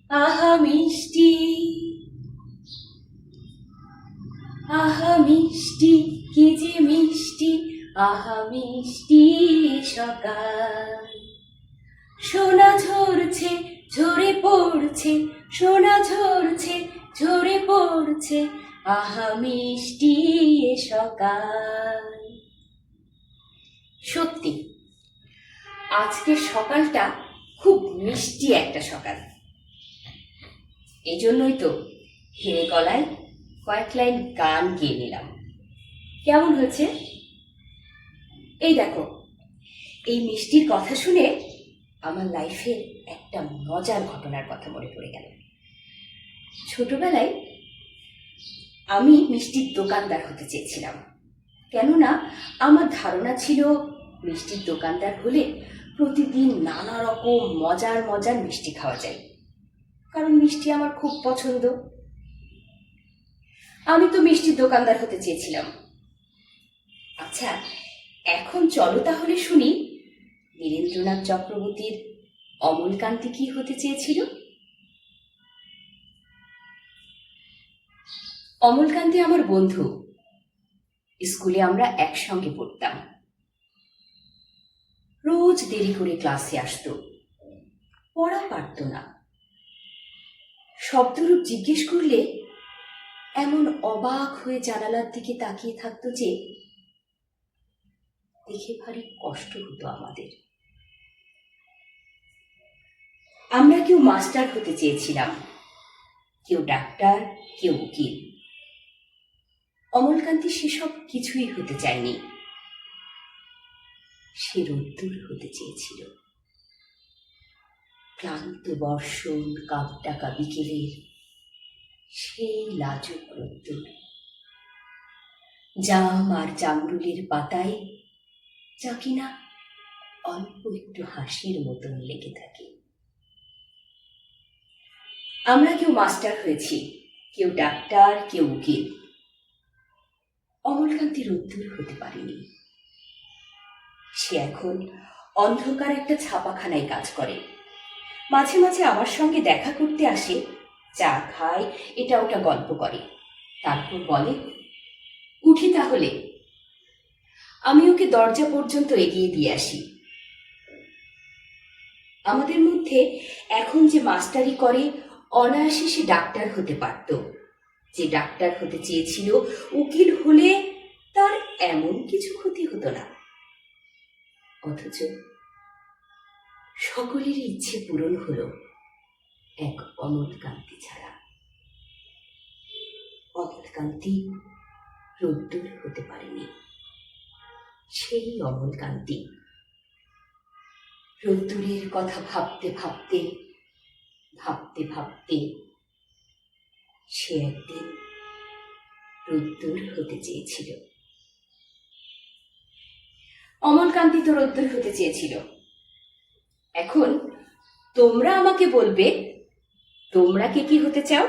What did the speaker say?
আহা মিষ্টি, আহা মিষ্টি, কি যে মিষ্টি, আহা মিষ্টি সকাল। সোনা ঝরছে, ঝরে পড়ছে, সোনা ঝরছে, ঝরে পড়ছে, আহা মিষ্টি সকাল। সত্যি আজকের সকালটা খুব মিষ্টি একটা সকাল। এই জন্যই তো হেরে গলায় কয়েক লাইন গান গেয়ে নিলাম। কেমন হয়েছে? এই দেখো, এই মিষ্টির কথা শুনে আমার লাইফের একটা মজার ঘটনার কথা মনে পড়ে গেল। ছোটবেলায় আমি মিষ্টির দোকানদার হতে চেয়েছিলাম, কেননা আমার ধারণা ছিল মিষ্টির দোকানদার হলে প্রতিদিন নানা রকম মজার মজার মিষ্টি খাওয়া যায়, কারণ মিষ্টি আমার খুব পছন্দ। আমি তো মিষ্টির দোকানদার হতে চেয়েছিলাম। আচ্ছা, এখন চলো তাহলে শুনি নীরেন্দ্রনাথ চক্রবর্তীর অমলকান্তি কি হতে চেয়েছিল। অমলকান্তি আমার বন্ধু, স্কুলে আমরা একসঙ্গে পড়তাম। রোজ দেরি করে ক্লাসে আসতো, পড়া পারত না। শব্দরূপ জিজ্ঞেস করলে এমন অবাক হয়ে জানালার দিকে তাকিয়ে থাকতো যে দেখে ভারী কষ্ট হতো আমাদের। আমরা কেউ মাস্টার হতে চেয়েছিলাম, কেউ ডাক্তার, কেউ উকিল। অমলকান্তি সেসব কিছুই হতে চায়নি। সে রোদ্দুর হতে চেয়েছিল। ক্লান্ত বর্ষণ, কাকডাকা বিকেলের সেই লাজুক রোদ্দুর। জাম আর জামরুলের পাতায় যা কিনা অল্প একটু হাসির মতন লেগে থাকে। আমরা কেউ মাস্টার হয়েছি, কেউ ডাক্তার, কেউ উকিল। অমলকান্তি রোদ্দুর হতে পারেনি। সে এখন অন্ধকার একটা ছাপাখানায় কাজ করে। মাঝে মাঝে আমার সঙ্গে দেখা করতে আসে, চা খায়, এটা ওটা গল্প করে, তারপর বলে, উঠি তাহলে। আমি ওকে দরজা পর্যন্ত এগিয়ে দিয়ে আসি। আমাদের মধ্যে এখন যে মাস্টারি করে অনায়াসে সে ডাক্তার হতে পারত। যে ডাক্তার হতে চেয়েছিল, উকিল হলে তার এমন কিছু ক্ষতি হতো না। অথচ সকলের ইচ্ছে পূরণ হলো এক অমলকান্তি ছাড়া। অমলকান্তি রোদ্দুর হতে পারেনি। সেই অমলকান্তি রোদ্দুরের কথা ভাবতে ভাবতে ভাবতে ভাবতে সে একদিন রোদ্দুর হতে চেয়েছিল। অমলকান্তি তো রোদ্দুর হতে চেয়েছিল। এখন তোমরা আমাকে বলবে, তোমরা কে কি হতে চাও?